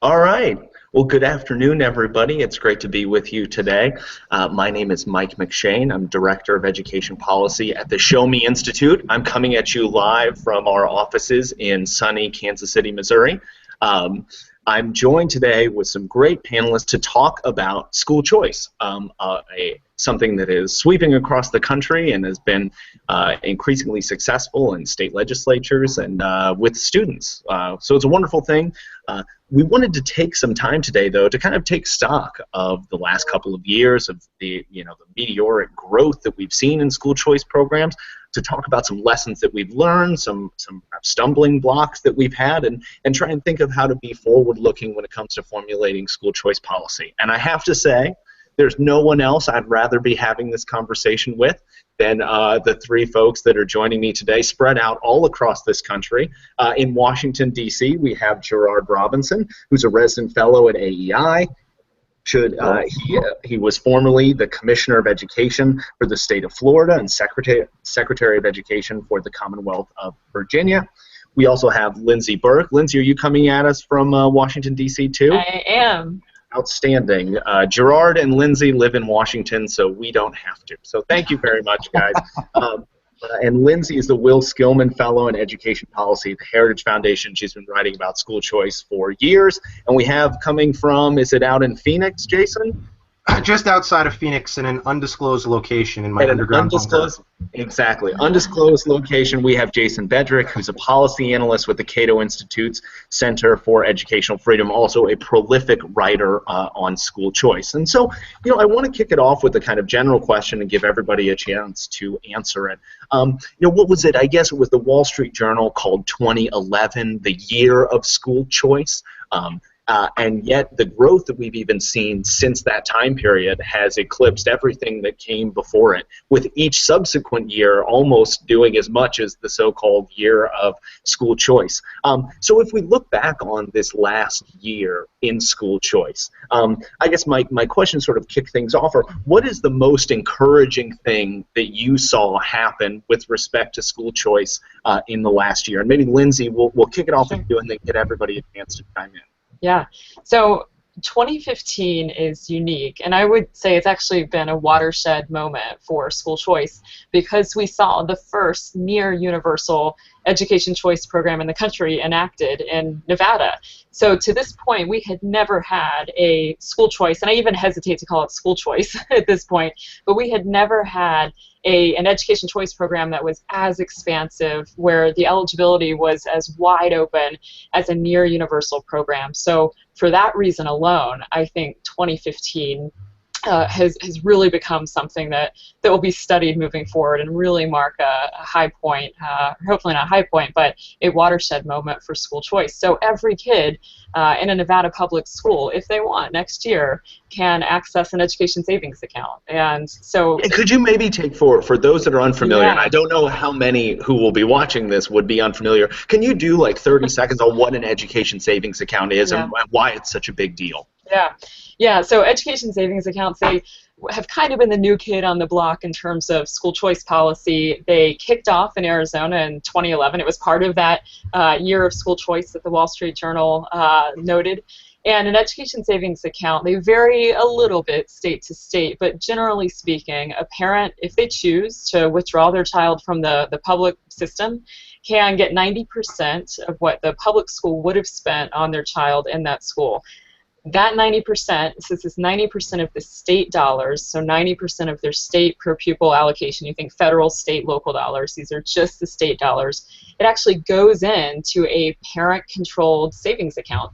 All right. Well, good afternoon, everybody. It's great to be with you today. My name is Mike McShane. I'm Director of Education Policy at the Show Me Institute. I'm coming at you live from our offices in sunny Kansas City, Missouri. I'm joined today with some great panelists to talk about school choice, something that is sweeping across the country and has been increasingly successful in state legislatures and with students. So it's a wonderful thing. We wanted to take some time today, though, to kind of take stock of the last couple of years of the meteoric growth that we've seen in school choice programs, to talk about some lessons that we've learned, some stumbling blocks that we've had, and try and think of how to be forward-looking when it comes to formulating school choice policy. And I have to say, there's no one else I'd rather be having this conversation with than the three folks that are joining me today, spread out all across this country. In Washington, D.C., we have Gerard Robinson, who's a resident fellow at AEI. He was formerly the Commissioner of Education for the state of Florida and Secretary of Education for the Commonwealth of Virginia. We also have Lindsey Burke. Lindsey, are you coming at us from Washington, D.C. too? I am. Outstanding. Gerard and Lindsey live in Washington, so we don't have to. So thank you very much, guys. And Lindsey is the Will Skillman Fellow in Education Policy at the Heritage Foundation. She's been writing about school choice for years. And we have coming from, is it out in Phoenix, Jason? Just outside of Phoenix in an undisclosed location in my underground home. Exactly. Undisclosed location, we have Jason Bedrick, who's a policy analyst with the Cato Institute's Center for Educational Freedom, also a prolific writer on school choice. And so, I want to kick it off with a kind of general question and give everybody a chance to answer it. What was it? I guess it was the Wall Street Journal called 2011 the year of school choice. And yet the growth that we've even seen since that time period has eclipsed everything that came before it, with each subsequent year almost doing as much as the so-called year of school choice. So if we look back on this last year in school choice, I guess my question sort of kick things off, or what is the most encouraging thing that you saw happen with respect to school choice in the last year? And maybe Lindsey, we'll kick it off with you and then get everybody a chance to chime in. Yeah. So 2015 is unique, and I would say it's actually been a watershed moment for school choice because we saw the first near universal education choice program in the country enacted in Nevada. So to this point, we had never had a school choice, and I even hesitate to call it school choice at this point, but we had never had an education choice program that was as expansive, where the eligibility was as wide open as a near universal program. So for that reason alone, I think 2015 has really become something that will be studied moving forward and really mark a high point, hopefully not a high point, but a watershed moment for school choice. So every kid in a Nevada public school, if they want, next year, can access an education savings account. And so, could you maybe take for those that are unfamiliar, yeah. And I don't know how many who will be watching this would be unfamiliar, can you do like 30 seconds on what an education savings account is, Yeah. and why it's such a big deal? Yeah, so education savings accounts, they have kind of been the new kid on the block in terms of school choice policy. They kicked off in Arizona in 2011. It was part of that year of school choice that the Wall Street Journal noted. And an education savings account, they vary a little bit state to state, but generally speaking, a parent, if they choose to withdraw their child from the public system, can get 90% of what the public school would have spent on their child in that school. That 90%, since it's 90% of the state dollars, so 90% of their state per pupil allocation, you think federal, state, local dollars, these are just the state dollars, it actually goes into a parent-controlled savings account.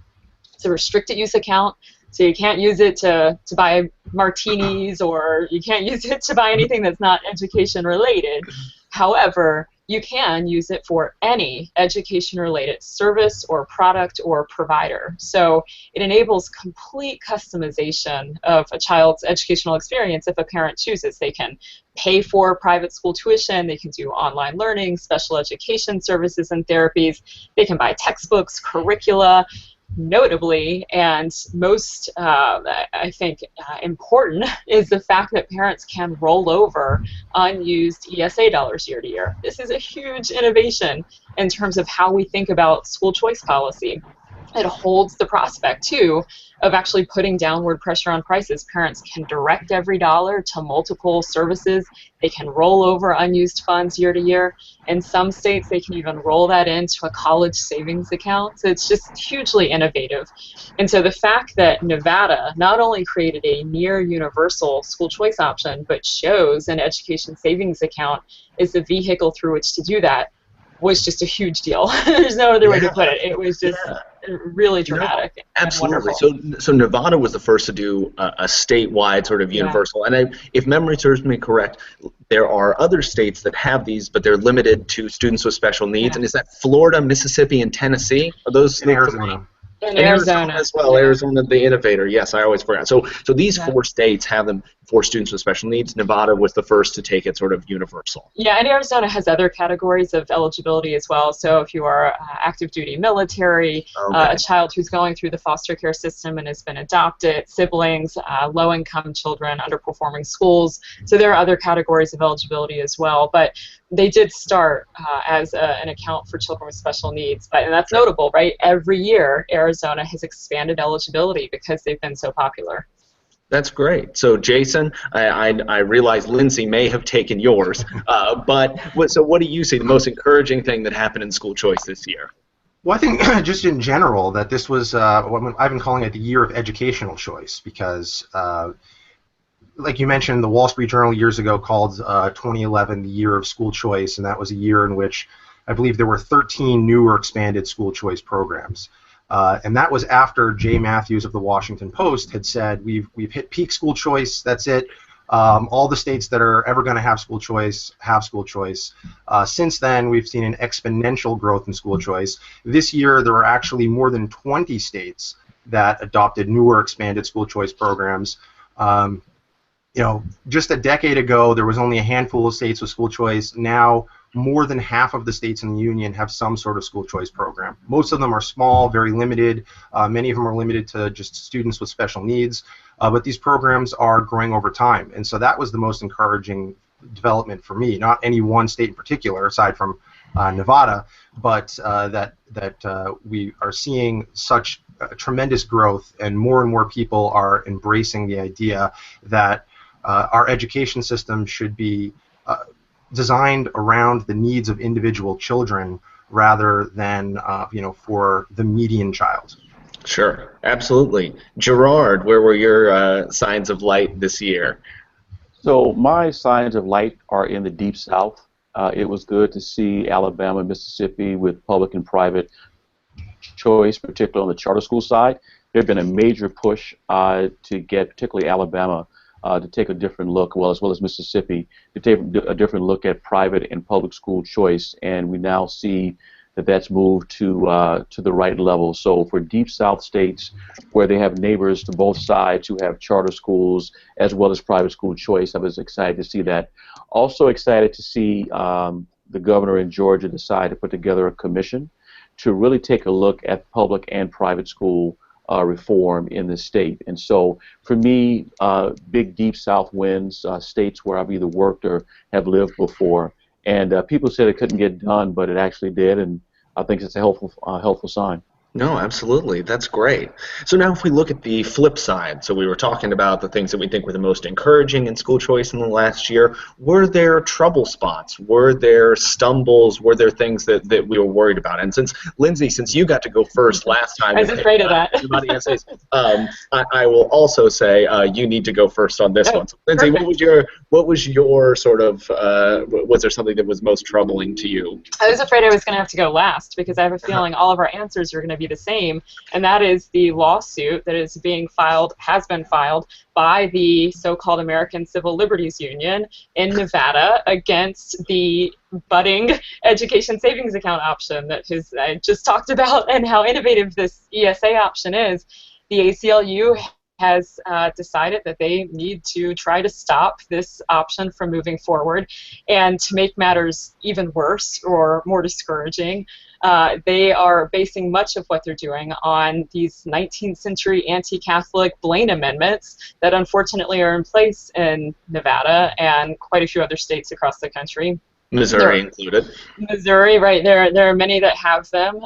It's a restricted use account, so you can't use it to buy martinis, or you can't use it to buy anything that's not education related. However, you can use it for any education-related service or product or provider. So it enables complete customization of a child's educational experience if a parent chooses. They can pay for private school tuition, they can do online learning, special education services and therapies, they can buy textbooks, curricula. Notably, and most, I think, important, is the fact that parents can roll over unused ESA dollars year to year. This is a huge innovation in terms of how we think about school choice policy. it holds the prospect, too, of actually putting downward pressure on prices. Parents can direct every dollar to multiple services. They can roll over unused funds year to year. In some states, they can even roll that into a college savings account. So it's just hugely innovative. And so the fact that Nevada not only created a near universal school choice option, but chose an education savings account as the vehicle through which to do that was just a huge deal. There's no other way to put it. It was just really dramatic. Absolutely. And wonderful. So Nevada was the first to do a statewide sort of universal. And if memory serves me correct, there are other states that have these, but they're limited to students with special needs. And is that Florida, Mississippi, and Tennessee? Are those in Arizona? In Arizona as well. Arizona, the innovator. Yes, I always forgot. So these 4 states have them for students with special needs. Nevada was the first to take it sort of universal. Yeah, and Arizona has other categories of eligibility as well. So if you are active duty military, a child who's going through the foster care system and has been adopted, siblings, low-income children, underperforming schools. So there are other categories of eligibility as well. But they did start as an account for children with special needs. And that's notable, right? Every year, Arizona has expanded eligibility because they've been so popular. That's great. So, Jason, I realize Lindsey may have taken yours, but what do you see the most encouraging thing that happened in school choice this year? Well, I think just in general that this was, I've been calling it the year of educational choice because, like you mentioned, the Wall Street Journal years ago called 2011 the year of school choice, and that was a year in which I believe there were 13 new or expanded school choice programs. And that was after Jay Matthews of the Washington Post had said, we've hit peak school choice, that's it. All the states that are ever going to have school choice have school choice. Since then, we've seen an exponential growth in school choice. This year, there were actually more than 20 states that adopted new or expanded school choice programs. Just a decade ago, there was only a handful of states with school choice. Now, more than half of the states in the union have some sort of school choice program. Most of them are small, very limited. Many of them are limited to just students with special needs. But these programs are growing over time. And so that was the most encouraging development for me. Not any one state in particular, aside from Nevada, but that we are seeing such tremendous growth, and more people are embracing the idea that our education system should be designed around the needs of individual children rather than for the median child. Sure, absolutely. Gerard, where were your signs of light this year? So my signs of light are in the Deep South. It was good to see Alabama and Mississippi with public and private choice, particularly on the charter school side. There's been a major push to get particularly Alabama to take a different look, as well as Mississippi, to take a different look at private and public school choice, and we now see that that's moved to the right level. So for Deep South states, where they have neighbors to both sides who have charter schools as well as private school choice, I was excited to see that. Also excited to see the governor in Georgia decide to put together a commission to really take a look at public and private school reform in the state. And so for me, big Deep South wins, states where I've either worked or have lived before. And people said it couldn't get done, but it actually did, and I think it's a helpful sign. No, absolutely. That's great. So now if we look at the flip side, so we were talking about the things that we think were the most encouraging in school choice in the last year. Were there trouble spots? Were there stumbles? Were there things that we were worried about? And since, Lindsey, since you got to go first last time, I was afraid of that. I will also say you need to go first on this one. So, Lindsey, what was your sort of, was there something that was most troubling to you? I was afraid I was going to have to go last because I have a feeling all of our answers are going to be the same, and that is the lawsuit that has been filed by the so-called American Civil Liberties Union in Nevada against the budding education savings account option that I just talked about, and how innovative this ESA option is. The ACLU has decided that they need to try to stop this option from moving forward, and to make matters even worse or more discouraging, they are basing much of what they're doing on these 19th century anti-Catholic Blaine amendments that unfortunately are in place in Nevada and quite a few other states across the country. Missouri included. Missouri, right? There are many that have them,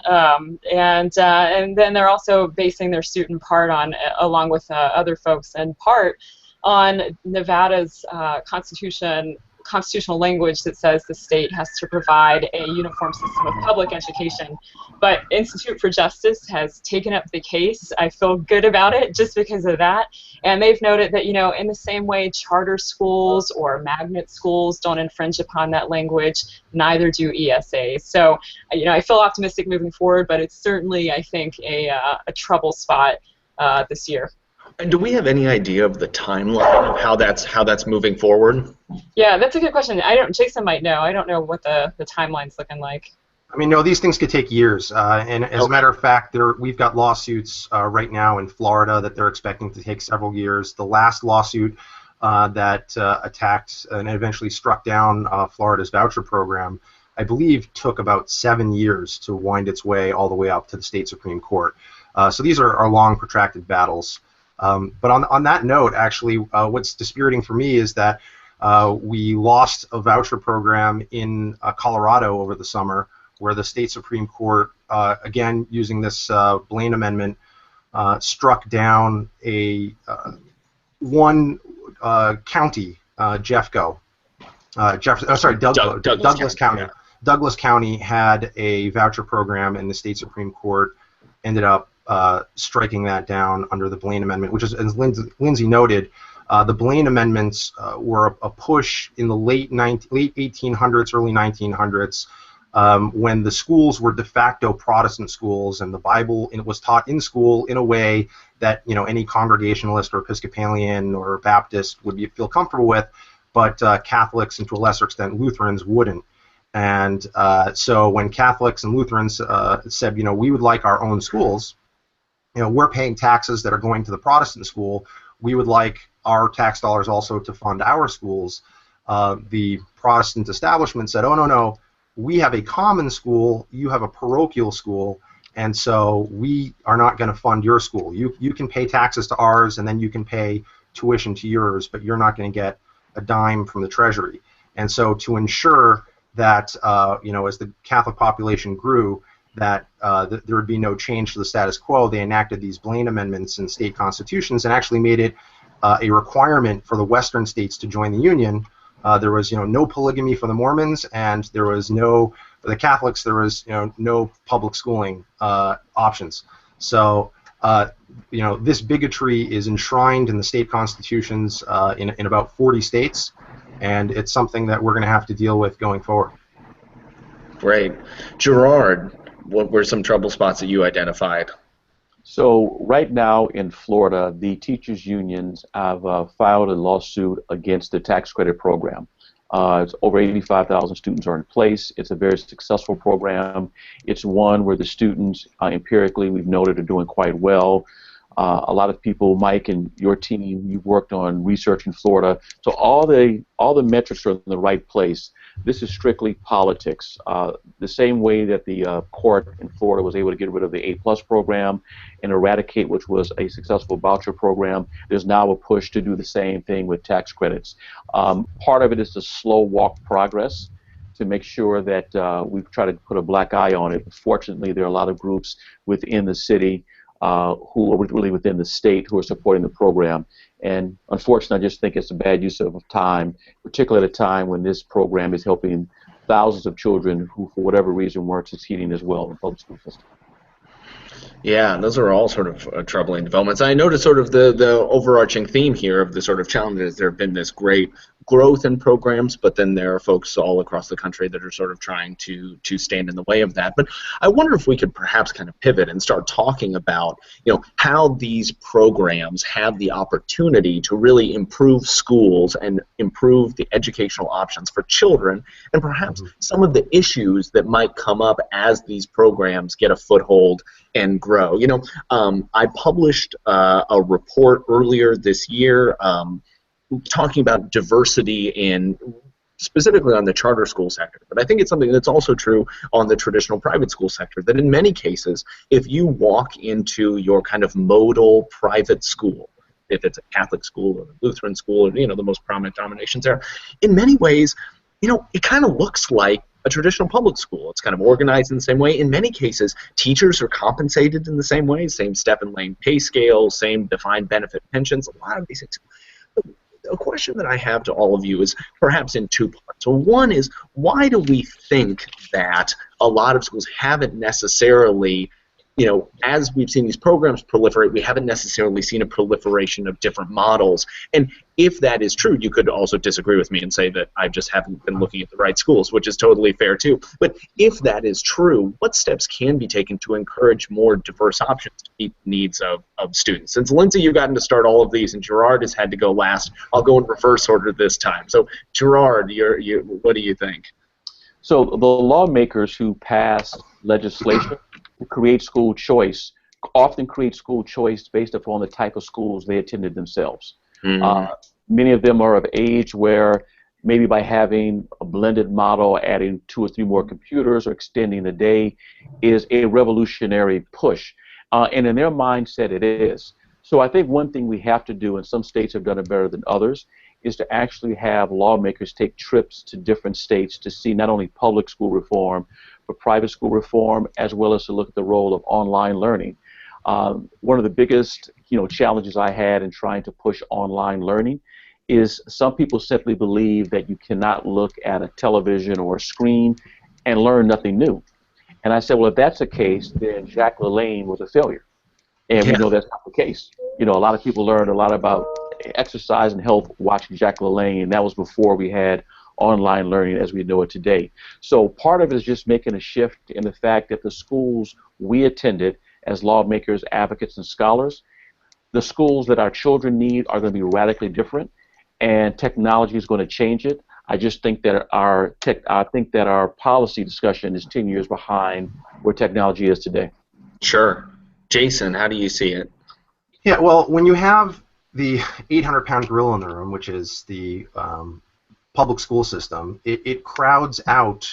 and then they're also basing their student part on, along with other folks, in part on Nevada's constitutional language that says the state has to provide a uniform system of public education. But Institute for Justice has taken up the case. I feel good about it just because of that. And they've noted that, in the same way charter schools or magnet schools don't infringe upon that language, neither do ESAs. So, I feel optimistic moving forward, but it's certainly, I think, a trouble spot this year. And do we have any idea of the timeline of how that's moving forward? Yeah, that's a good question. Jason might know. I don't know what the timeline's looking like. I mean, no, these things could take years. And as a matter of fact, we've got lawsuits right now in Florida that they're expecting to take several years. The last lawsuit that attacked and eventually struck down Florida's voucher program, I believe, took about 7 years to wind its way all the way up to the state Supreme Court. So these are long, protracted battles. But on that note, actually, what's dispiriting for me is that we lost a voucher program in Colorado over the summer, where the state Supreme Court, again using this Blaine Amendment, struck down one county, Douglas County. Yeah. Douglas County had a voucher program, and the state Supreme Court ended up striking that down under the Blaine Amendment, which is, as Lindsey noted, the Blaine Amendments were a push in the late 1800s, early 1900s, when the schools were de facto Protestant schools, and the Bible was taught in school in a way that any Congregationalist or Episcopalian or Baptist would feel comfortable with, but Catholics and to a lesser extent Lutherans wouldn't. And so when Catholics and Lutherans said, we would like our own schools, we're paying taxes that are going to the Protestant school, we would like our tax dollars also to fund our schools. The Protestant establishment said, oh, no, we have a common school, you have a parochial school, and so we are not going to fund your school. You can pay taxes to ours, and then you can pay tuition to yours, but you're not going to get a dime from the Treasury. And so to ensure that, as the Catholic population grew, that there would be no change to the status quo, they enacted these Blaine Amendments in state constitutions and actually made it a requirement for the Western states to join the Union. There was, no polygamy for the Mormons, and there was for the Catholics, there was, no public schooling options. So, this bigotry is enshrined in the state constitutions in about 40 states, and it's something that we're going to have to deal with going forward. Great. Gerard, what were some trouble spots that you identified? So right now in Florida, the teachers' unions have filed a lawsuit against the tax credit program. It's over 85,000 students are in place. It's a very successful program. It's one where the students, empirically, we've noted, are doing quite well. A lot of people, Mike and your team, you've worked on research in Florida. So all the metrics are in the right place. This is strictly politics. The same way that the court in Florida was able to get rid of the A+ program and eradicate, which was a successful voucher program, there's now a push to do the same thing with tax credits. Part of it is to slow walk progress to make sure that we've tried to put a black eye on it. Fortunately, there are a lot of groups within the city who are really within the state who are supporting the program. And unfortunately, I just think it's a bad use of time, particularly at a time when this program is helping thousands of children who, for whatever reason, weren't succeeding as well in the public school system. Yeah, those are all sort of troubling developments. I noticed sort of the overarching theme here of the sort of challenges. There have been this great growth in programs, but then there are folks all across the country that are sort of trying to stand in the way of that. But I wonder if we could perhaps kind of pivot and start talking about, how these programs have the opportunity to really improve schools and improve the educational options for children, and perhaps some of the issues that might come up as these programs get a foothold and grow. I published a report earlier this year talking about diversity specifically on the charter school sector, but I think it's something that's also true on the traditional private school sector, that in many cases, if you walk into your kind of modal private school, if it's a Catholic school or a Lutheran school or the most prominent denominations there, in many ways, it kind of looks like a traditional public school. It's kind of organized in the same way. In many cases, teachers are compensated in the same way, same step and lane pay scale, same defined benefit pensions, a lot of these things. A question that I have to all of you is perhaps in two parts. So one is, why do we think that a lot of schools haven't necessarily, as we've seen these programs proliferate, we haven't necessarily seen a proliferation of different models? And if that is true, you could also disagree with me and say that I just haven't been looking at the right schools, which is totally fair too. But if that is true, what steps can be taken to encourage more diverse options to meet the needs of students? Since Lindsey, you've gotten to start all of these, and Gerard has had to go last, I'll go in reverse order this time. So Gerard, what do you think? So the lawmakers who pass legislation to create school choice often create school choice based upon the type of schools they attended themselves. Many of them are of age where maybe by having a blended model, adding 2 or 3 more computers or extending the day is a revolutionary push. And in their mindset it is. So I think one thing we have to do, and some states have done it better than others, is to actually have lawmakers take trips to different states to see not only public school reform, but private school reform, as well as to look at the role of online learning. One of the biggest challenges I had in trying to push online learning is some people simply believe that you cannot look at a television or a screen and learn nothing new. And I said, well, if that's the case, then Jack LaLanne was a failure. And we know that's not the case. A lot of people learned a lot about exercise and health watching Jack LaLanne, and that was before we had online learning as we know it today. So part of it is just making a shift in the fact that the schools we attended as lawmakers, advocates, and scholars, the schools that our children need are going to be radically different, and technology is going to change it. I just think that our policy discussion is 10 years behind where technology is today. Sure. Jason, how do you see it? Yeah, well, when you have the 800-pound gorilla in the room, which is the public school system, it crowds out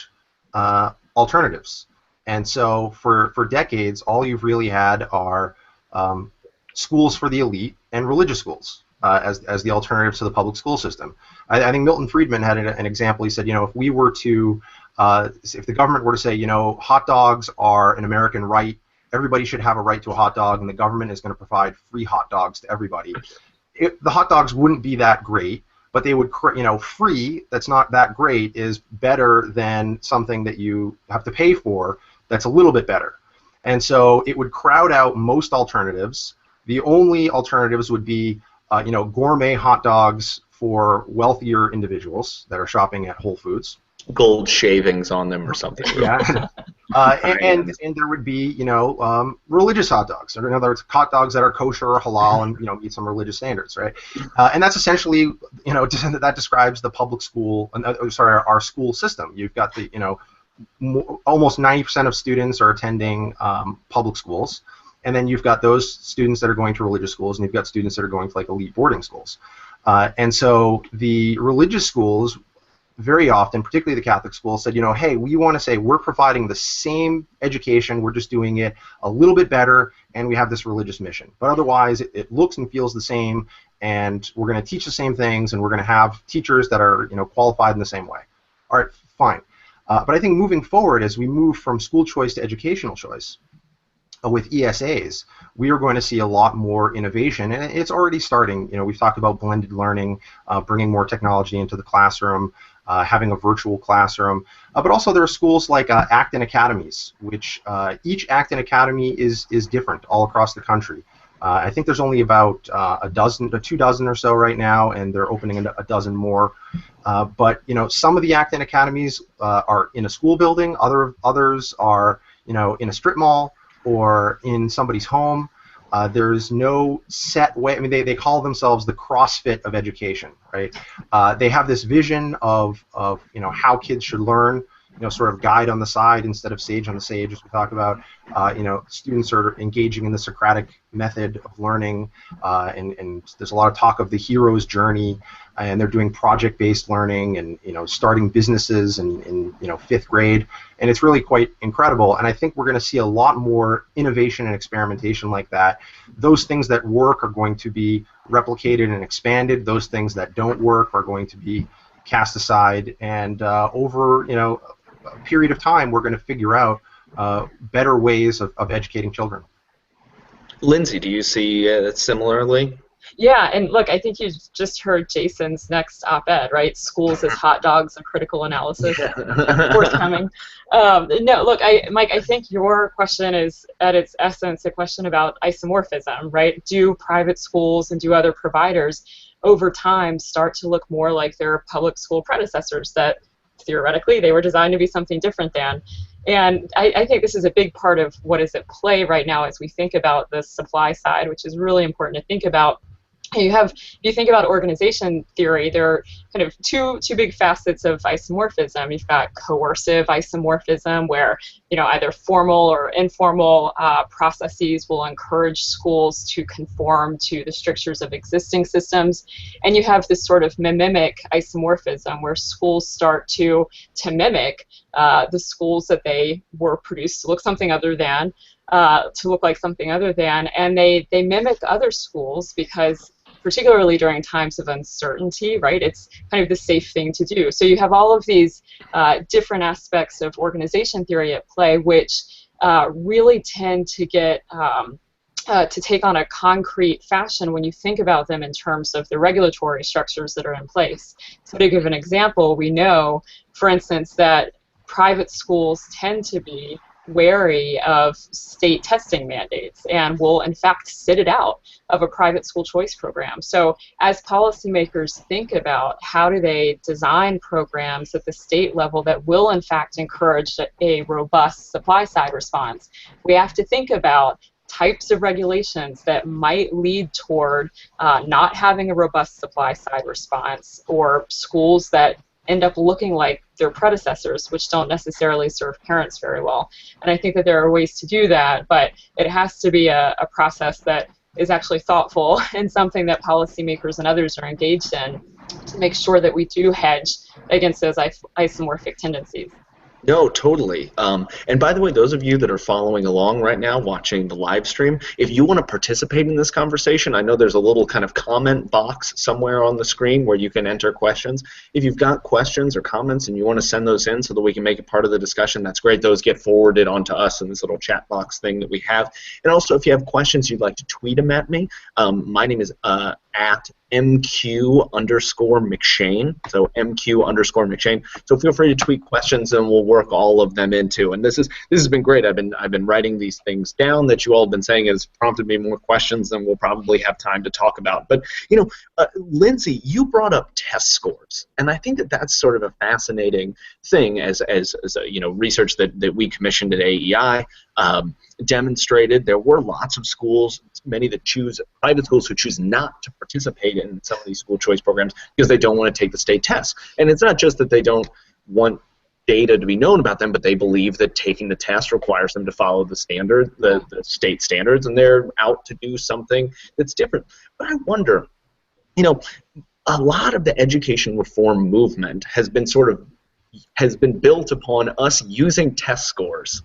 alternatives. And so for decades, all you've really had are schools for the elite and religious schools as the alternatives to the public school system. I think Milton Friedman had an example. He said, if we were to, if the government were to say, hot dogs are an American right, everybody should have a right to a hot dog, and the government is going to provide free hot dogs to everybody. The hot dogs wouldn't be that great, but they would, free that's not that great is better than something that you have to pay for that's a little bit better. And so it would crowd out most alternatives. The only alternatives would be, gourmet hot dogs for wealthier individuals that are shopping at Whole Foods. Gold shavings on them or something. Yeah. And there would be, religious hot dogs. In other words, hot dogs that are kosher or halal and, meet some religious standards, right? And that's essentially, that describes the public school, our school system. You've got the, almost 90% of students are attending public schools. And then you've got those students that are going to religious schools, and you've got students that are going to like elite boarding schools. And so the religious schools very often, particularly the Catholic schools, said, hey, we want to say we're providing the same education, we're just doing it a little bit better, and we have this religious mission. But otherwise, it looks and feels the same, and we're going to teach the same things, and we're going to have teachers that are, qualified in the same way. All right, fine. But I think moving forward, as we move from school choice to educational choice, with ESAs, we are going to see a lot more innovation, and it's already starting. We've talked about blended learning, bringing more technology into the classroom, having a virtual classroom, but also there are schools like Acton Academies, which each Acton Academy is different all across the country. I think there's only about 2 dozen or so right now, and they're opening a dozen more. But some of the Acton Academies are in a school building, others are in a strip mall or in somebody's home. There's no set way. I mean, they call themselves the CrossFit of education, right? They have this vision of how kids should learn, sort of guide on the side instead of sage on the sage, as we talk about. Students are engaging in the Socratic method of learning, and there's a lot of talk of the hero's journey, and they're doing project-based learning and starting businesses in 5th grade, and it's really quite incredible. And I think we're going to see a lot more innovation and experimentation like that. Those things that work are going to be replicated and expanded. Those things that don't work are going to be cast aside, and over a period of time, we're going to figure out better ways of educating children. Lindsey, do you see it similarly? Yeah, and look, I think you just heard Jason's next op-ed, right? Schools as hot dogs of critical analysis. Yeah. Forthcoming. No, look, Mike, I think your question is, at its essence, a question about isomorphism, right? Do private schools and do other providers over time start to look more like their public school predecessors that theoretically they were designed to be something different than? And I think this is a big part of what is at play right now as we think about the supply side, which is really important to think about. If you think about organization theory, there are kind of two big facets of isomorphism. You've got coercive isomorphism, where either formal or informal processes will encourage schools to conform to the strictures of existing systems, and you have this sort of mimic isomorphism, where schools start to mimic the schools that they were produced to look something other than, and they mimic other schools because, particularly during times of uncertainty, right, it's kind of the safe thing to do. So you have all of these different aspects of organization theory at play, which really tend to get to take on a concrete fashion when you think about them in terms of the regulatory structures that are in place. So to give an example, we know, for instance, that private schools tend to be wary of state testing mandates and will in fact sit it out of a private school choice program. So as policymakers think about how do they design programs at the state level that will in fact encourage a robust supply side response, we have to think about types of regulations that might lead toward not having a robust supply side response, or schools that end up looking like their predecessors, which don't necessarily serve parents very well. And I think that there are ways to do that, but it has to be a process that is actually thoughtful and something that policymakers and others are engaged in to make sure that we do hedge against those isomorphic tendencies. No, totally. And by the way, those of you that are following along right now, watching the live stream, if you want to participate in this conversation, I know there's a little kind of comment box somewhere on the screen where you can enter questions. If you've got questions or comments and you want to send those in so that we can make it part of the discussion, that's great. Those get forwarded onto us in this little chat box thing that we have. And also, if you have questions, you'd like to tweet them at me. My name is at MQ_McShane, so MQ_McShane. So feel free to tweet questions, and we'll work all of them into. And this has been great. I've been writing these things down that you all have been saying has prompted me more questions than we'll probably have time to talk about. But Lindsey, you brought up test scores, and I think that that's sort of a fascinating thing as research that we commissioned at AEI demonstrated. There were lots of schools, many that private schools who choose not to participate in some of these school choice programs because they don't want to take the state tests. And it's not just that they don't want data to be known about them, but they believe that taking the test requires them to follow the state standards, and they're out to do something that's different. But I wonder, a lot of the education reform movement has been built upon us using test scores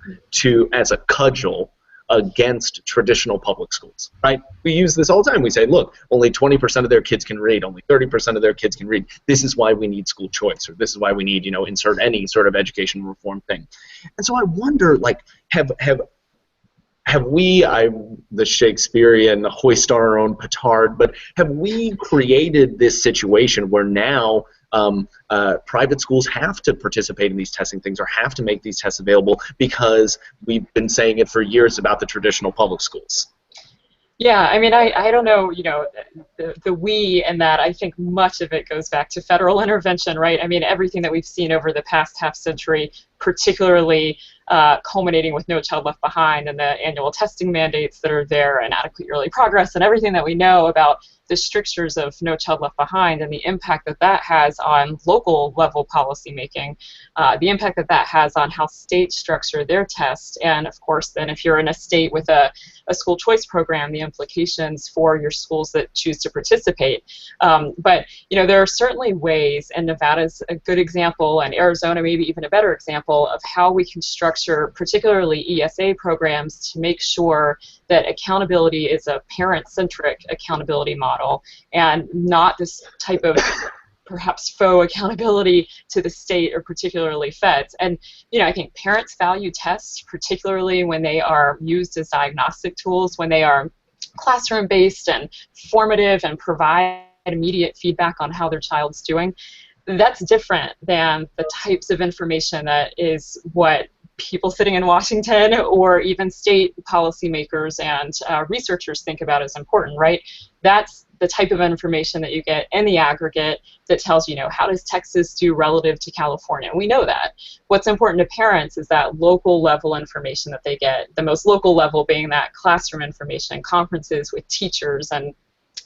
as a cudgel against traditional public schools, right? We use this all the time. We say, look, only 20% of their kids can read, only 30% of their kids can read. This is why we need school choice, or this is why we need, insert any sort of education reform thing. And so I wonder, have we, the Shakespearean hoist our own petard, but have we created this situation where now private schools have to participate in these testing things or have to make these tests available because we've been saying it for years about the traditional public schools? Yeah, I mean, I don't know, the we and that, I think much of it goes back to federal intervention, right? I mean, everything that we've seen over the past half century, particularly culminating with No Child Left Behind and the annual testing mandates that are there and adequate early progress and everything that we know about the strictures of No Child Left Behind and the impact that has on local level policymaking, the impact that has on how states structure their tests, and of course then if you're in a state with a school choice program, the implications for your schools that choose to participate. But there are certainly ways, and Nevada's a good example, and Arizona maybe even a better example, of how we can structure particularly ESA programs to make sure that accountability is a parent-centric accountability model and not this type of perhaps faux accountability to the state or particularly feds. And I think parents value tests, particularly when they are used as diagnostic tools, when they are classroom-based and formative and provide immediate feedback on how their child's doing. That's different than the types of information that is what people sitting in Washington or even state policymakers and researchers think about as important, right? That's the type of information that you get in the aggregate that tells how does Texas do relative to California. We know that. What's important to parents is that local level information that they get, the most local level being that classroom information, conferences with teachers and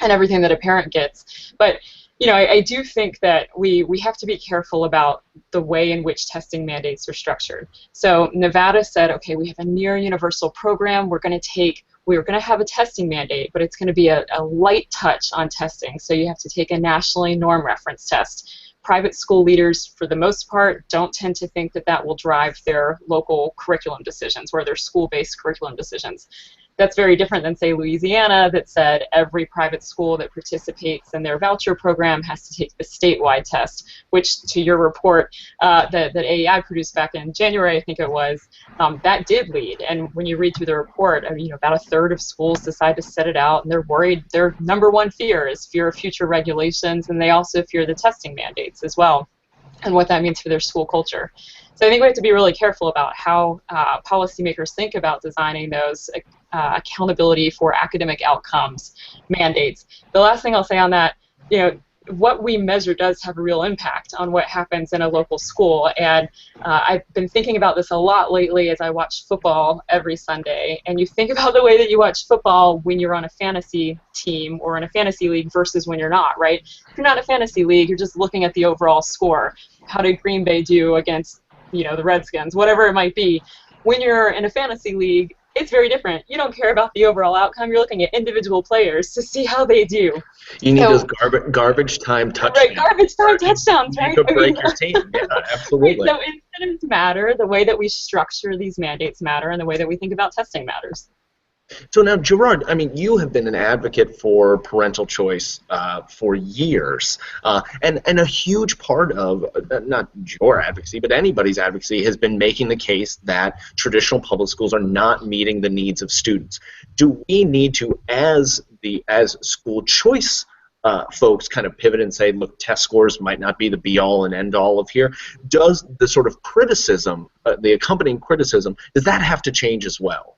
everything that a parent gets. But I do think that we have to be careful about the way in which testing mandates are structured. So Nevada said, okay, we have a near universal program. We're going to have a testing mandate, but it's going to be a light touch on testing. So you have to take a nationally norm reference test. Private school leaders, for the most part, don't tend to think that that will drive their local curriculum decisions or their school-based curriculum decisions. That's very different than, say, Louisiana, that said every private school that participates in their voucher program has to take the statewide test, which, to your report that AEI produced back in January, I think it was, that did lead. And when you read through the report, about a third of schools decide to set it out, and they're worried. Their number one fear is fear of future regulations, and they also fear the testing mandates as well, and what that means for their school culture. So I think we have to be really careful about how policymakers think about designing those accountability for academic outcomes mandates. The last thing I'll say on that, what we measure does have a real impact on what happens in a local school. And I've been thinking about this a lot lately as I watch football every Sunday. And you think about the way that you watch football when you're on a fantasy team or in a fantasy league versus when you're not, right? If you're not in a fantasy league, you're just looking at the overall score. How did Green Bay do against the Redskins, whatever it might be. When you're in a fantasy league, it's very different. You don't care about the overall outcome. You're looking at individual players to see how they do. You need those garbage time touchdowns. Right, garbage time touchdowns, right? You can break your team. Yeah, absolutely. So incentives matter. The way that we structure these mandates matter, and the way that we think about testing matters. So now, Gerard, you have been an advocate for parental choice for years, and a huge part of, not your advocacy, but anybody's advocacy has been making the case that traditional public schools are not meeting the needs of students. Do we need to, as school choice folks kind of pivot and say, look, test scores might not be the be-all and end-all of here? Does the sort of criticism, the accompanying criticism, does that have to change as well?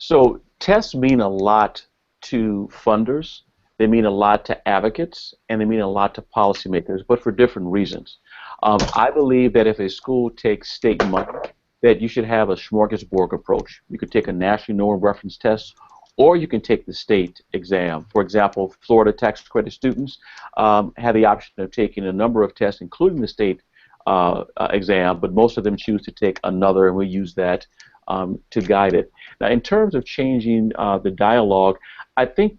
So tests mean a lot to funders, they mean a lot to advocates, and they mean a lot to policymakers, but for different reasons. I believe that if a school takes state money, that you should have a smorgasbord approach. You could take a national norm reference test, or you can take the state exam. For example, Florida tax credit students have the option of taking a number of tests, including the state exam, but most of them choose to take another, and we use that to guide it. Now, in terms of changing the dialogue, I think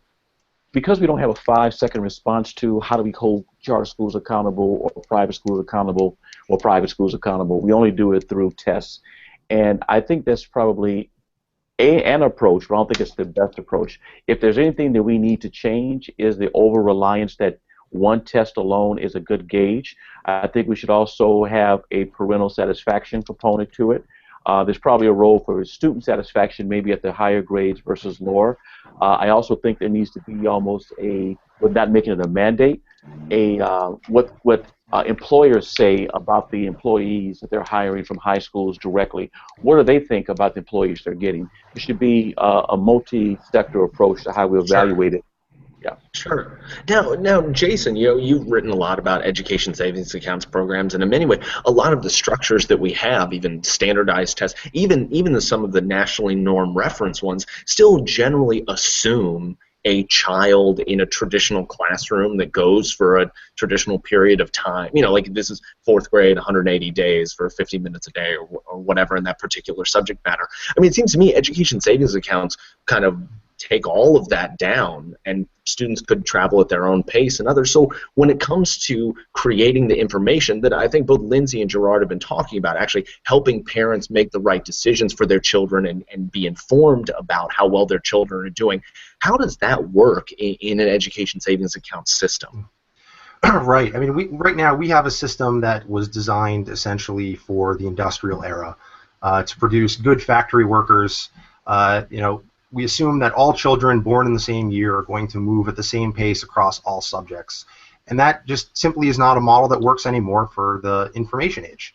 because we don't have a 5-second response to how do we hold charter schools accountable or private schools accountable or private schools accountable, we only do it through tests. And I think that's probably an approach, but I don't think it's the best approach. If there's anything that we need to change is the over-reliance that one test alone is a good gauge. I think we should also have a parental satisfaction component to it. There's probably a role for student satisfaction, maybe at the higher grades versus lower. I also think there needs to be almost with not making it a mandate, what employers say about the employees that they're hiring from high schools directly. What do they think about the employees they're getting? There should be a multi-sector approach to how we evaluate it. Yeah. Sure. Now, Jason, you've written a lot about education savings accounts programs, and in many ways, a lot of the structures that we have, even standardized tests, even some of the nationally norm reference ones, still generally assume a child in a traditional classroom that goes for a traditional period of time. Like this is 4th grade, 180 days for 50 minutes a day or whatever in that particular subject matter. It seems to me education savings accounts kind of take all of that down, and students could travel at their own pace and others. So when it comes to creating the information that I think both Lindsey and Gerard have been talking about, actually helping parents make the right decisions for their children and be informed about how well their children are doing, how does that work in an education savings account system? Right. I mean, right now we have a system that was designed essentially for the industrial era to produce good factory workers. We assume that all children born in the same year are going to move at the same pace across all subjects. And that just simply is not a model that works anymore for the information age.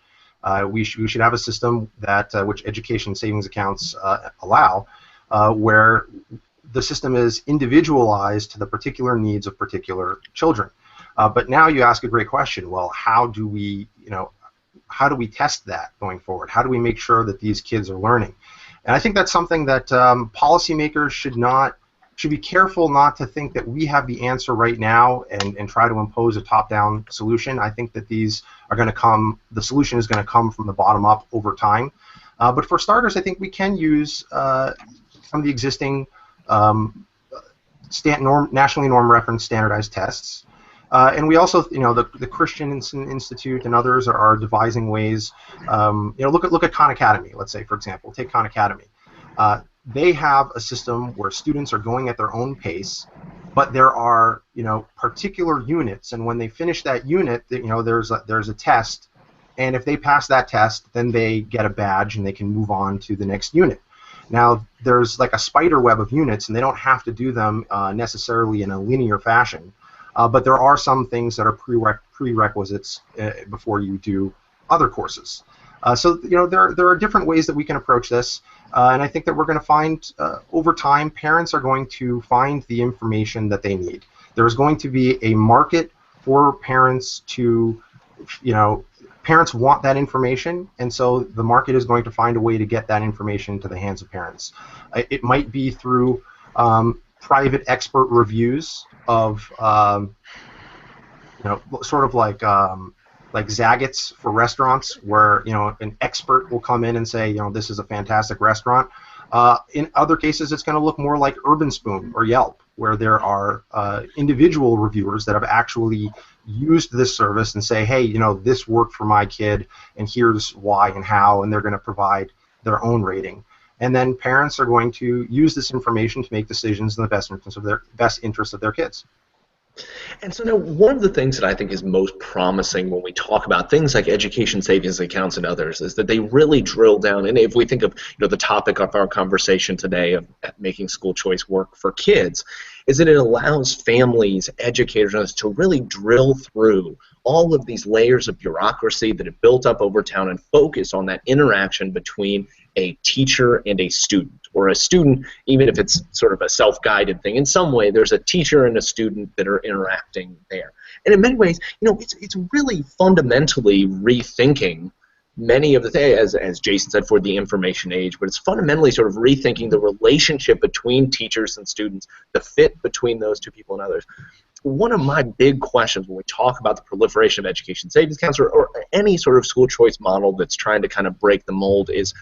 We should have a system that which education savings accounts allow, where the system is individualized to the particular needs of particular children. But now you ask a great question. Well, how do we test that going forward? How do we make sure that these kids are learning? And I think that's something that policymakers should be careful not to think that we have the answer right now and try to impose a top-down solution. I think that these are going to come. The solution is going to come from the bottom up over time. But for starters, I think we can use some of the existing nationally norm-referenced standardized tests. And we also, the Christian Institute and others are devising ways. Look at Khan Academy. Let's say, for example, take Khan Academy. They have a system where students are going at their own pace, but there are, particular units, and when they finish that unit, there's a test, and if they pass that test, then they get a badge and they can move on to the next unit. Now, there's like a spider web of units, and they don't have to do them necessarily in a linear fashion. But there are some things that are prerequisites before you do other courses. So there are different ways that we can approach this, and I think that we're going to find over time parents are going to find the information that they need. There is going to be a market for parents to, parents want that information, and so the market is going to find a way to get that information to the hands of parents. It might be through private expert reviews of, sort of like Zagat's for restaurants, where an expert will come in and say, this is a fantastic restaurant. In other cases, it's going to look more like Urban Spoon or Yelp, where there are individual reviewers that have actually used this service and say, hey, this worked for my kid, and here's why and how, and they're going to provide their own rating. And then parents are going to use this information to make decisions in the best interest of their kids. And so now one of the things that I think is most promising when we talk about things like education savings accounts and others is that they really drill down, and if we think of the topic of our conversation today of making school choice work for kids, is that it allows families, educators, to really drill through all of these layers of bureaucracy that have built up over time and focus on that interaction between a teacher and a student, or a student, even if it's sort of a self-guided thing. In some way, there's a teacher and a student that are interacting there. And in many ways, it's really fundamentally rethinking many of the things, as Jason said, for the information age, but it's fundamentally sort of rethinking the relationship between teachers and students, the fit between those two people and others. One of my big questions when we talk about the proliferation of education savings accounts or any sort of school choice model that's trying to kind of break the mold is,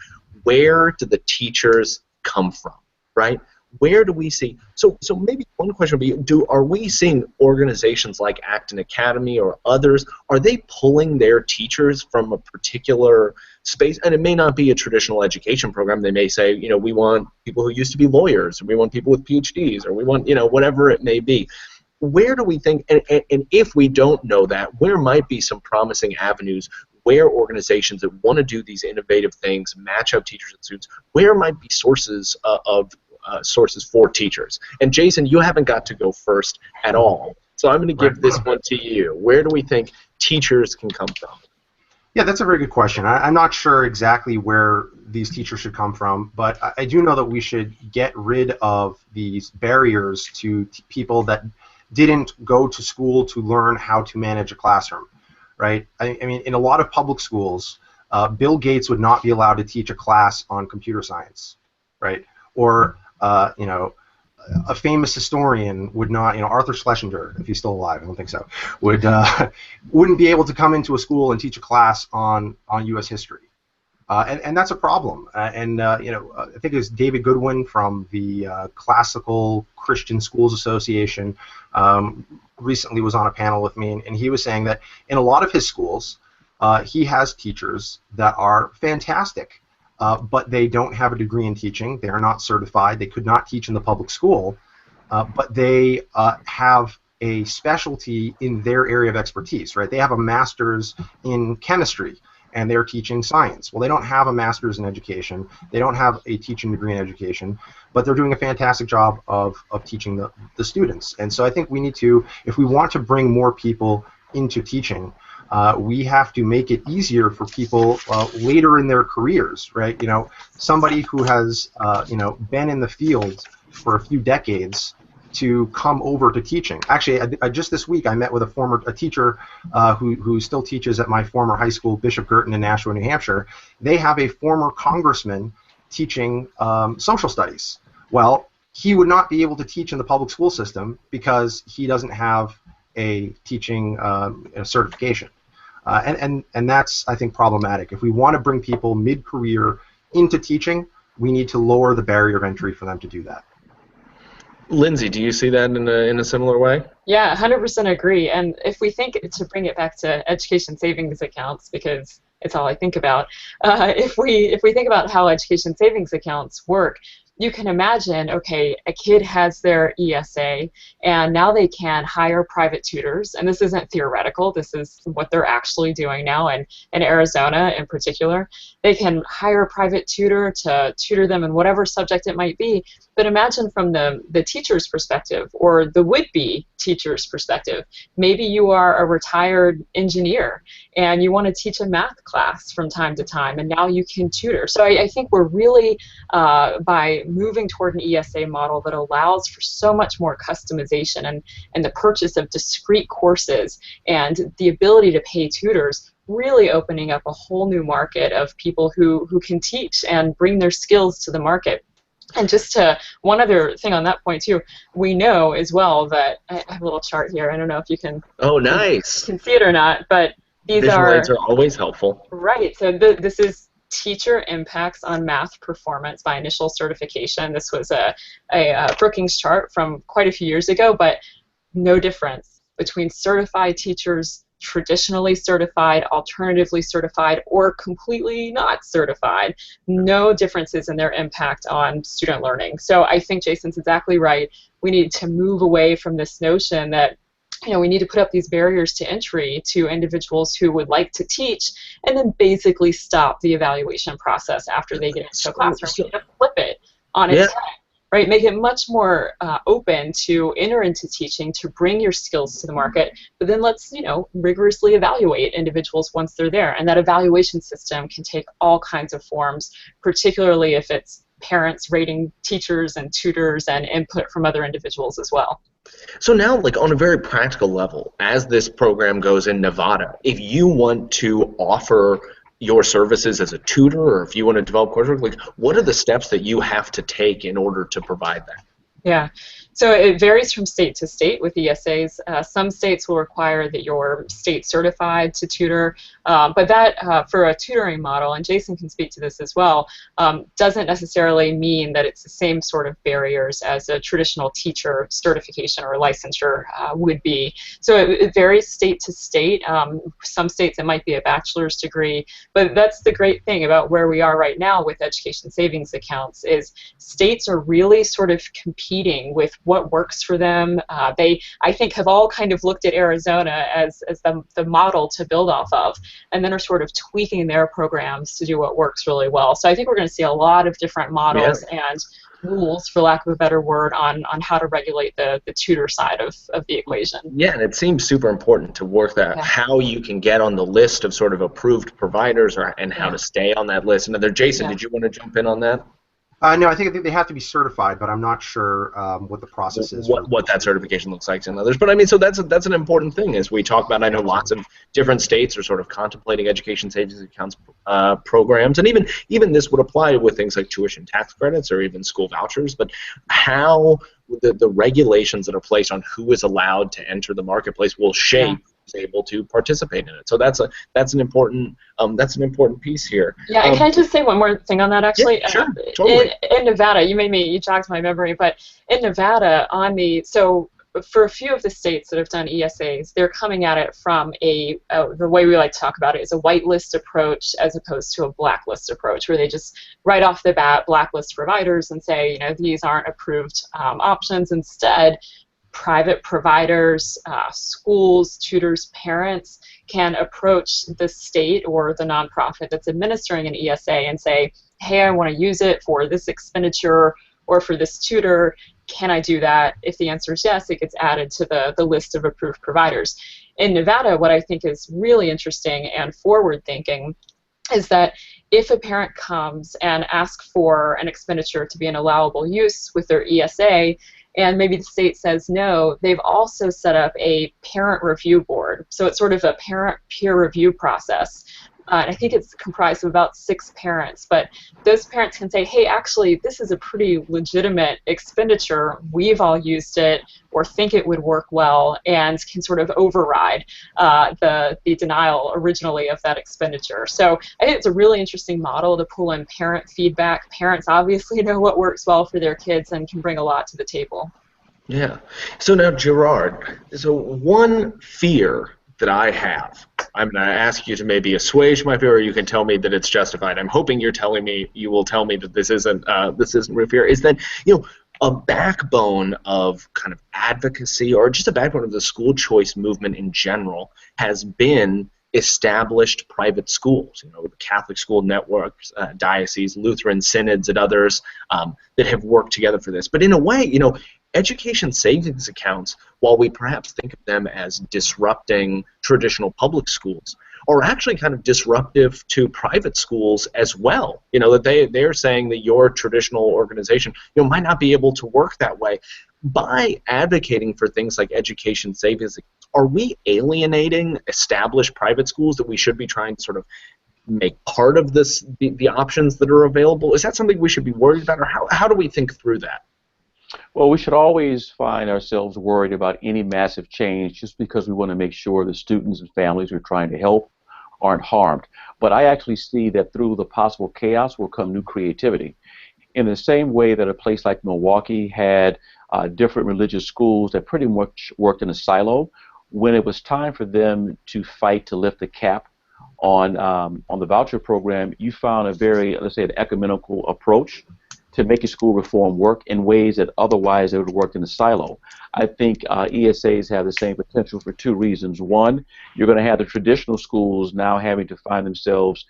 where do the teachers come from, right? Where do we see? So maybe one question would be, are we seeing organizations like Acton Academy or others, are they pulling their teachers from a particular space? And it may not be a traditional education program. They may say, we want people who used to be lawyers, or we want people with PhDs, or we want, whatever it may be. Where do we think, and if we don't know that, where might be some promising avenues where organizations that want to do these innovative things, match up teachers and students, where might be sources sources for teachers? And Jason, you haven't got to go first at all, so I'm going to give this one to you. Where do we think teachers can come from? Yeah, that's a very good question. I'm not sure exactly where these teachers should come from, but I do know that we should get rid of these barriers to people that didn't go to school to learn how to manage a classroom. Right? I mean, in a lot of public schools, Bill Gates would not be allowed to teach a class on computer science, right? Or, a famous historian would not, Arthur Schlesinger, if he's still alive, I don't think so, wouldn't be able to come into a school and teach a class on U.S. history. And that's a problem. I think it was David Goodwin from the Classical Christian Schools Association recently was on a panel with me, and he was saying that in a lot of his schools, he has teachers that are fantastic, but they don't have a degree in teaching. They are not certified. They could not teach in the public school, but they have a specialty in their area of expertise, right? They have a master's in chemistry, and they're teaching science. Well, they don't have a master's in education. They don't have a teaching degree in education, but they're doing a fantastic job of teaching the students. And so I think we need to, if we want to bring more people into teaching, we have to make it easier for people later in their careers, right? You know, somebody who has, you know, been in the field for a few decades to come over to teaching. Actually, I just this week I met with a teacher who still teaches at my former high school, Bishop Girton in Nashua, New Hampshire. They have a former congressman teaching social studies. Well, he would not be able to teach in the public school system because he doesn't have a teaching certification. And that's, I think, problematic. If we want to bring people mid-career into teaching, we need to lower the barrier of entry for them to do that. Lindsey, do you see that in a similar way? Yeah, 100% agree. And if we think, to bring it back to education savings accounts, because it's all I think about, if we think about how education savings accounts work, you can imagine, okay, a kid has their ESA, and now they can hire private tutors, and this isn't theoretical, this is what they're actually doing now, and in Arizona in particular. They can hire a private tutor to tutor them in whatever subject it might be, but imagine from the teacher's perspective, or the would-be teacher's perspective. Maybe you are a retired engineer, and you want to teach a math class from time to time, and now you can tutor. So I think we're really, by moving toward an ESA model that allows for so much more customization and the purchase of discrete courses and the ability to pay tutors, really opening up a whole new market of people who can teach and bring their skills to the market. And just one other thing on that point too, we know as well that, I have a little chart here, I don't know if you can, oh, nice. can see it or not, but these visual aids are always helpful. Right, so this is teacher impacts on math performance by initial certification. This was a Brookings chart from quite a few years ago, but no difference between certified teachers, traditionally certified, alternatively certified, or completely not certified. No differences in their impact on student learning. So I think Jason's exactly right. We need to move away from this notion that, you know, we need to put up these barriers to entry to individuals who would like to teach, and then basically stop the evaluation process after they get into a classroom. We need to flip it on its head, right? Make it much more open to enter into teaching, to bring your skills to the market, but then let's, you know, rigorously evaluate individuals once they're there. And that evaluation system can take all kinds of forms, particularly if it's parents rating teachers and tutors and input from other individuals as well. So now, like, on a very practical level, as this program goes in Nevada, if you want to offer your services as a tutor, or if you want to develop coursework, like, what are the steps that you have to take in order to provide that? Yeah, so it varies from state to state with ESAs. Some states will require that you're state certified to tutor, but that for a tutoring model, and Jason can speak to this as well, doesn't necessarily mean that it's the same sort of barriers as a traditional teacher certification or licensure would be. So it varies state to state. Some states it might be a bachelor's degree, but that's the great thing about where we are right now with education savings accounts is states are really sort of competing with what works for them. They, I think, have all kind of looked at Arizona as the model to build off of, and then are sort of tweaking their programs to do what works really well. So I think we're going to see a lot of different models and rules, for lack of a better word, on how to regulate the tutor side of the equation. Yeah, and it seems super important to work that, how you can get on the list of sort of approved providers, and how to stay on that list. And then, Jason, did you want to jump in on that? No, I think they have to be certified, but I'm not sure what the process is. What that certification looks like in others. But I mean, so that's an important thing as we talk about. I know lots of different states are sort of contemplating education savings accounts programs, and even this would apply with things like tuition tax credits or even school vouchers. But how the regulations that are placed on who is allowed to enter the marketplace will shape who's able to participate in it. So that's an important piece here. Yeah, and can I just say one more thing on that, actually? Yeah, sure, totally. In Nevada, you jogged my memory, but in Nevada, so for a few of the states that have done ESAs, they're coming at it from the way we like to talk about it is a whitelist approach as opposed to a blacklist approach, where they just right off the bat blacklist providers and say, you know, these aren't approved options. Instead, private providers, schools, tutors, parents can approach the state or the nonprofit that's administering an ESA and say, hey, I want to use it for this expenditure or for this tutor. Can I do that? If the answer is yes, it gets added to the list of approved providers. In Nevada, what I think is really interesting and forward-thinking is that if a parent comes and asks for an expenditure to be an allowable use with their ESA, and maybe the state says no, they've also set up a parent review board. So it's sort of a parent peer review process. And I think it's comprised of about 6 parents, but those parents can say, hey, actually, this is a pretty legitimate expenditure. We've all used it or think it would work well, and can sort of override the denial originally of that expenditure. So I think it's a really interesting model to pull in parent feedback. Parents obviously know what works well for their kids and can bring a lot to the table. Yeah. So now, Gerard, so one fear that I have, I'm going to ask you to maybe assuage my fear, or you can tell me that it's justified. I'm hoping you will tell me that this isn't real fear, is that, a backbone of kind of advocacy, or just a backbone of the school choice movement in general, has been established private schools, the Catholic school networks, dioceses, Lutheran synods, and others that have worked together for this. But in a way, education savings accounts, while we perhaps think of them as disrupting traditional public schools, are actually kind of disruptive to private schools as well. That they're saying that your traditional organization, might not be able to work that way. By advocating for things like education savings, are we alienating established private schools that we should be trying to sort of make part of the options that are available? Is that something we should be worried about, or how do we think through that? Well, we should always find ourselves worried about any massive change just because we want to make sure the students and families we're trying to help aren't harmed. But I actually see that through the possible chaos will come new creativity. In the same way that a place like Milwaukee had different religious schools that pretty much worked in a silo, when it was time for them to fight to lift the cap on the voucher program, you found a very, let's say, an ecumenical approach to making school reform work in ways that otherwise it would have worked in a silo. I think ESAs have the same potential for 2 reasons. One, you're going to have the traditional schools now having to find themselves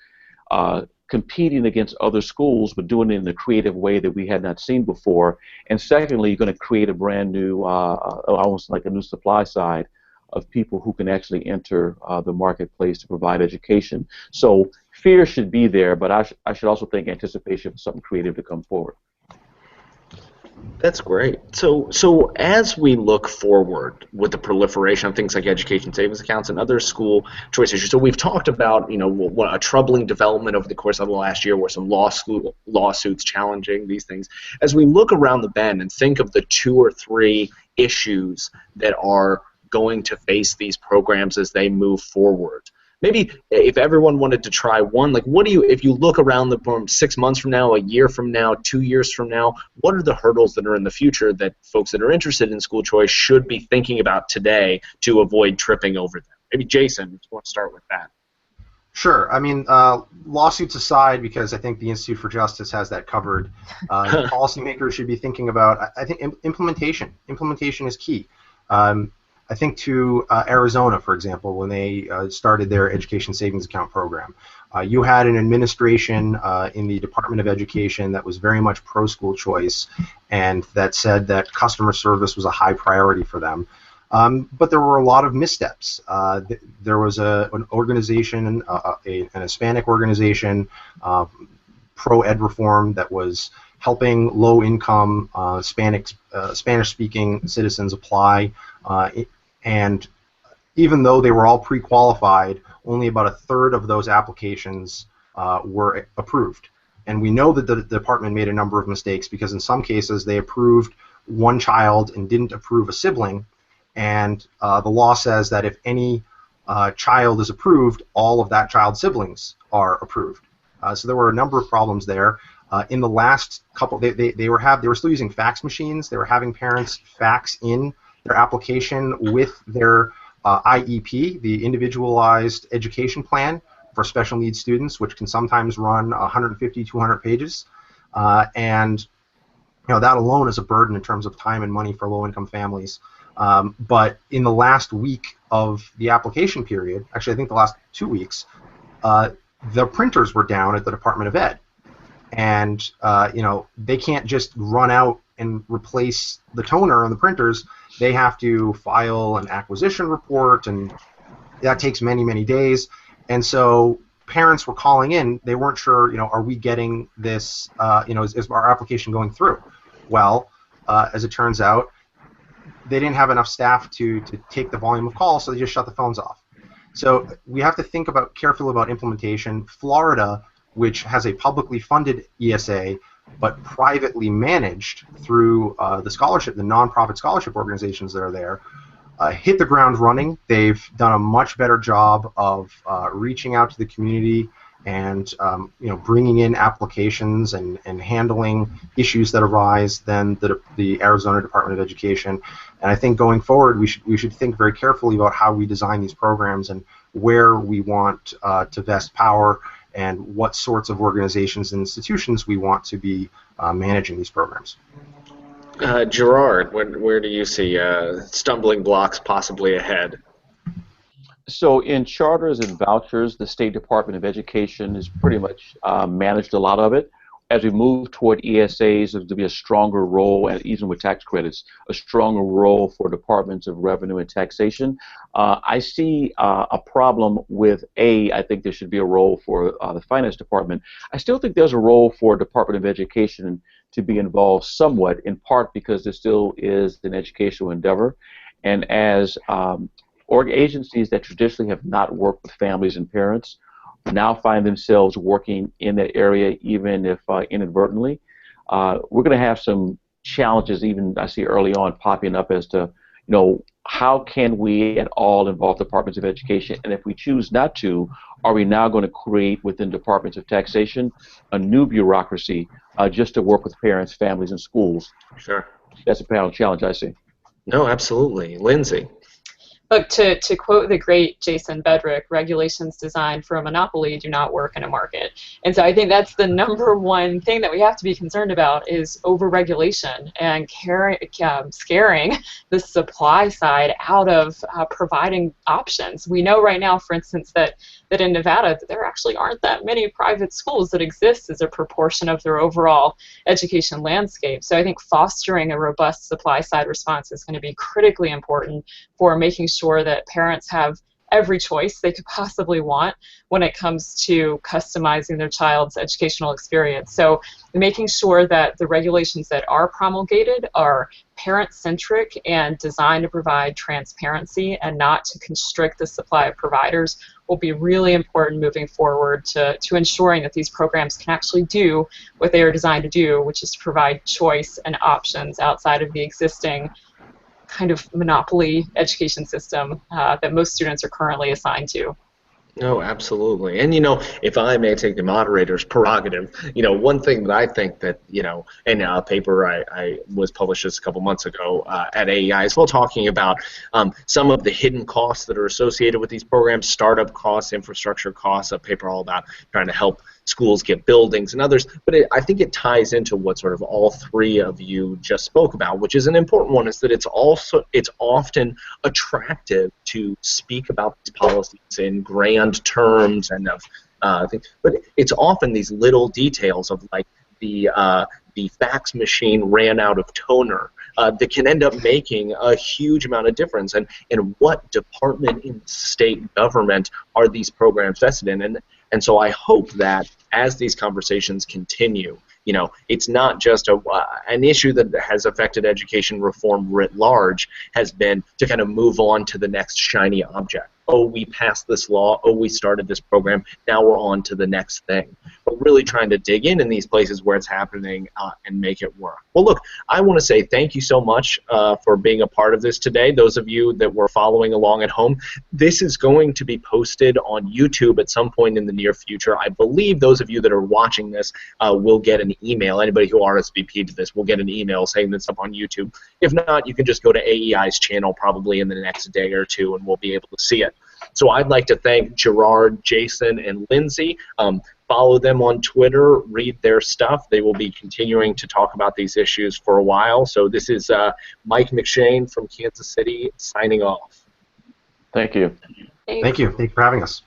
competing against other schools, but doing it in a creative way that we had not seen before. And secondly, you're going to create a brand new, almost like a new supply side of people who can actually enter the marketplace to provide education. So fear should be there, but I should also think anticipation for something creative to come forward. That's great. So as we look forward with the proliferation of things like education savings accounts and other school choice issues, so we've talked about what a troubling development over the course of the last year were some lawsuits challenging these things. As we look around the bend and think of the 2 or 3 issues that are going to face these programs as they move forward, maybe if everyone wanted to try one, like if you look around the room 6 months from now, a year from now, 2 years from now, what are the hurdles that are in the future that folks that are interested in school choice should be thinking about today to avoid tripping over them? Maybe Jason, if you want to start with that. Sure. I mean, lawsuits aside, because I think the Institute for Justice has that covered, policymakers should be thinking about, I think, implementation. Implementation is key. I think to Arizona, for example, when they started their education savings account program, you had an administration in the Department of Education that was very much pro-school choice, and that said that customer service was a high priority for them. But there were a lot of missteps. There was an organization, an Hispanic organization, pro-ed reform, that was helping low-income Spanish-speaking citizens apply, and even though they were all pre-qualified, only about 1/3 of those applications were approved. And we know that the department made a number of mistakes, because in some cases they approved one child and didn't approve a sibling, and the law says that if any child is approved, all of that child's siblings are approved. So there were a number of problems there. In the last couple, they were still using fax machines. They were having parents fax in their application with their IEP, the Individualized Education Plan for Special Needs Students, which can sometimes run 150, 200 pages, and that alone is a burden in terms of time and money for low-income families. But in the last week of the application period, actually I think the last 2 weeks, the printers were down at the Department of Ed. And they can't just run out and replace the toner on the printers. They have to file an acquisition report, and that takes many, many days. And so parents were calling in. They weren't sure, are we getting this, is our application going through? Well, as it turns out, they didn't have enough staff to take the volume of calls, so they just shut the phones off. So we have to think carefully about implementation. Florida, which has a publicly funded ESA, but privately managed through the nonprofit scholarship organizations that are there, hit the ground running. They've done a much better job of reaching out to the community and bringing in applications and handling issues that arise than the Arizona Department of Education. And I think going forward, we should think very carefully about how we design these programs and where we want to vest power and what sorts of organizations and institutions we want to be managing these programs. Gerard, where do you see stumbling blocks possibly ahead? So in charters and vouchers, the State Department of Education has pretty much managed a lot of it. As we move toward ESAs, there's going to be a stronger role, and even with tax credits, a stronger role for departments of revenue and taxation. I see a problem with I think there should be a role for the finance department. I still think there's a role for Department of Education to be involved somewhat, in part because there still is an educational endeavor. And as agencies that traditionally have not worked with families and parents now find themselves working in that area, even if inadvertently, we're going to have some challenges, even I see early on popping up, as to how can we at all involve departments of education, and if we choose not to, are we now going to create within departments of taxation a new bureaucracy just to work with parents, families, and schools? Sure. That's a challenge I see. No, absolutely. Lindsey. Look, to quote the great Jason Bedrick, regulations designed for a monopoly do not work in a market. And so I think that's the number one thing that we have to be concerned about is overregulation and scaring the supply side out of providing options. We know right now, for instance, that in Nevada, that there actually aren't that many private schools that exist as a proportion of their overall education landscape. So I think fostering a robust supply side response is going to be critically important for making sure that parents have every choice they could possibly want when it comes to customizing their child's educational experience. So making sure that the regulations that are promulgated are parent-centric and designed to provide transparency and not to constrict the supply of providers will be really important moving forward to ensuring that these programs can actually do what they are designed to do, which is to provide choice and options outside of the existing kind of monopoly education system that most students are currently assigned to. No, absolutely. And, if I may take the moderator's prerogative, one thing that I think that, in a paper I was published just a couple months ago at AEI as well, talking about some of the hidden costs that are associated with these programs, startup costs, infrastructure costs, a paper all about trying to help schools get buildings and others. But I think it ties into what sort of all three of you just spoke about, which is an important one, is that it's often attractive to speak about these policies in grand terms and of things, but it's often these little details of like the fax machine ran out of toner that can end up making a huge amount of difference. And what department in state government are these programs vested in? And so I hope that as these conversations continue, it's not just an issue that has affected education reform writ large, has been to kind of move on to the next shiny object. Oh, we passed this law. Oh, we started this program. Now we're on to the next thing. But really trying to dig in these places where it's happening and make it work. Well, look, I want to say thank you so much for being a part of this today. Those of you that were following along at home, this is going to be posted on YouTube at some point in the near future. I believe those of you that are watching this will get an email. Anybody who RSVP'd to this will get an email saying this up on YouTube. If not, you can just go to AEI's channel probably in the next day or two, and we'll be able to see it. So I'd like to thank Gerard, Jason, and Lindsey. follow them on Twitter, read their stuff. They will be continuing to talk about these issues for a while. So this is Mike McShane from Kansas City signing off. Thank you. Thank you. Thank you for having us.